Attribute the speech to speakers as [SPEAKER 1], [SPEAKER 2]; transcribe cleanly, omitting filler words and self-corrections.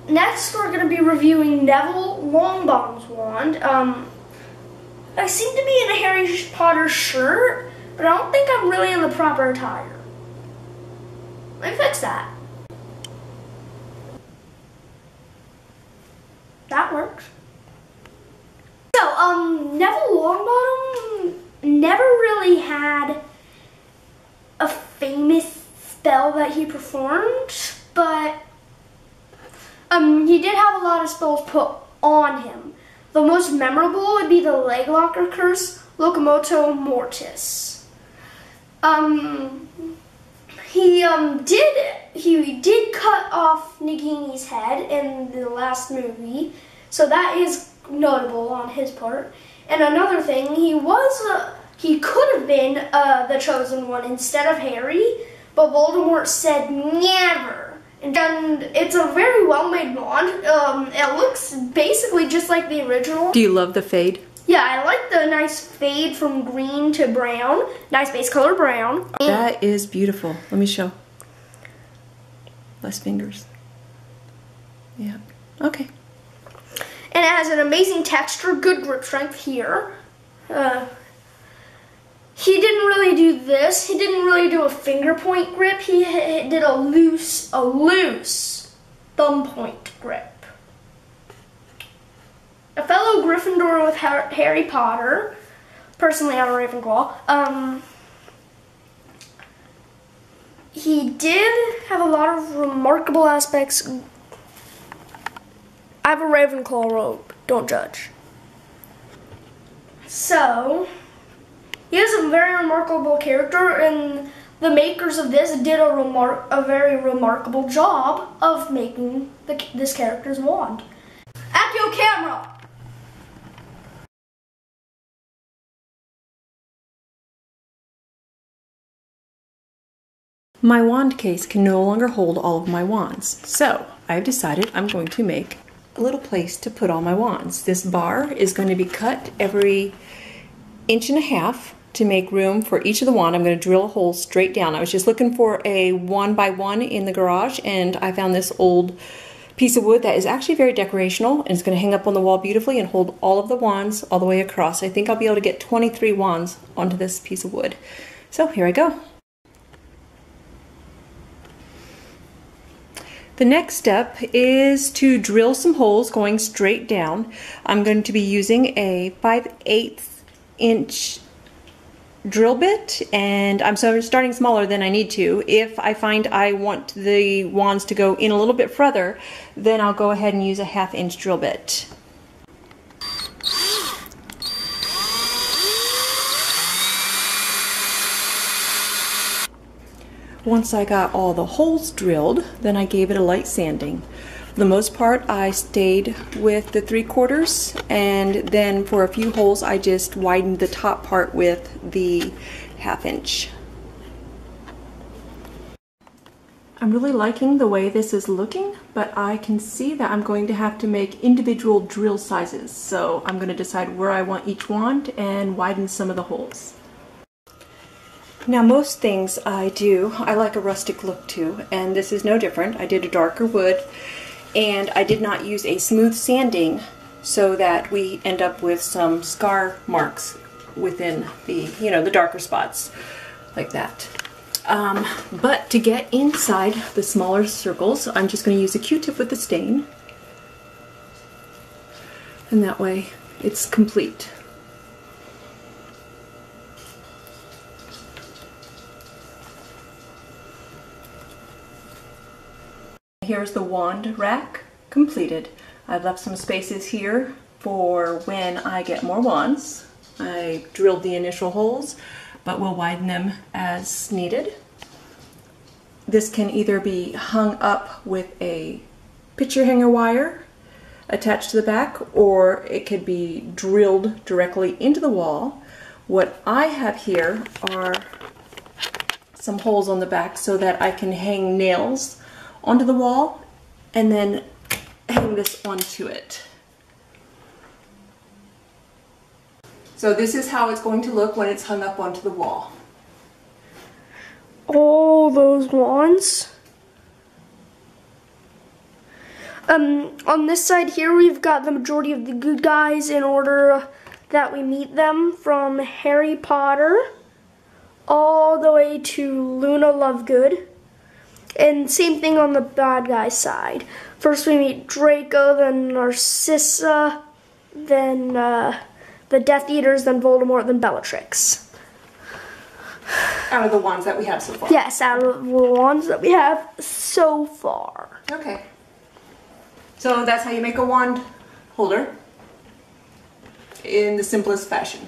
[SPEAKER 1] Next we're going to be reviewing Neville Longbottom's wand. I seem to be in a Harry Potter shirt, but I don't think I'm really in the proper attire. Let me fix that. That works. So, Neville Longbottom never really had a famous spell that he performed, but he did have a lot of spells put on him. The most memorable would be the Leg Locker Curse, Locomoto Mortis. He did cut off Nagini's head in the last movie, so that is notable on his part. And another thing, he could have been the chosen one instead of Harry, but Voldemort said never. And it's a very well-made wand. It looks basically just like the original.
[SPEAKER 2] Do you love the fade?
[SPEAKER 1] Yeah, I like the nice fade from green to brown. Nice base color brown.
[SPEAKER 2] That is beautiful. Let me show. Less fingers. Yeah. Okay.
[SPEAKER 1] And it has an amazing texture, good grip strength here. He didn't really do this. He didn't really do a finger point grip. He did a loose thumb point grip. A fellow Gryffindor with Harry Potter. Personally, I'm a Ravenclaw. He did have a lot of remarkable aspects. I have a Ravenclaw robe. Don't judge. So, he is a very remarkable character, and the makers of this did a very remarkable job of making this character's wand. Accio camera!
[SPEAKER 2] My wand case can no longer hold all of my wands, so I've decided I'm going to make a little place to put all my wands. This bar is going to be cut every 1.5 inches to make room for each of the wand. I'm going to drill a hole straight down. I was just looking for a 1x1 in the garage, and I found this old piece of wood that is actually very decorational, and it's going to hang up on the wall beautifully and hold all of the wands all the way across. I think I'll be able to get 23 wands onto this piece of wood. So here I go. The next step is to drill some holes going straight down. I'm going to be using a 5/8 inch drill bit, and I'm starting smaller than I need to. If I find I want the wands to go in a little bit further, then I'll go ahead and use a 1/2 inch drill bit. Once I got all the holes drilled, then I gave it a light sanding. For the most part, I stayed with the 3/4, and then for a few holes, I just widened the top part with the 1/2 inch. I'm really liking the way this is looking, but I can see that I'm going to have to make individual drill sizes. So I'm going to decide where I want each wand and widen some of the holes. Now most things I like a rustic look to, and this is no different. I did a darker wood, and I did not use a smooth sanding so that we end up with some scar marks within the, the darker spots like that. But to get inside the smaller circles, I'm just going to use a Q-tip with the stain, and that way it's complete. Here's the wand rack completed. I've left some spaces here for when I get more wands. I drilled the initial holes, but we'll widen them as needed. This can either be hung up with a picture hanger wire attached to the back, or it could be drilled directly into the wall. What I have here are some holes on the back so that I can hang nails onto the wall and then hang this onto it. So this is how it's going to look when it's hung up onto the wall.
[SPEAKER 1] All those wands. On this side here, we've got the majority of the good guys in order that we meet them, from Harry Potter all the way to Luna Lovegood. And same thing on the bad guy side. First we meet Draco, then Narcissa, then the Death Eaters, then Voldemort, then Bellatrix.
[SPEAKER 2] Out of the ones that we have so far?
[SPEAKER 1] Yes, out of the ones that we have so far.
[SPEAKER 2] Okay. So that's how you make a wand holder in the simplest fashion.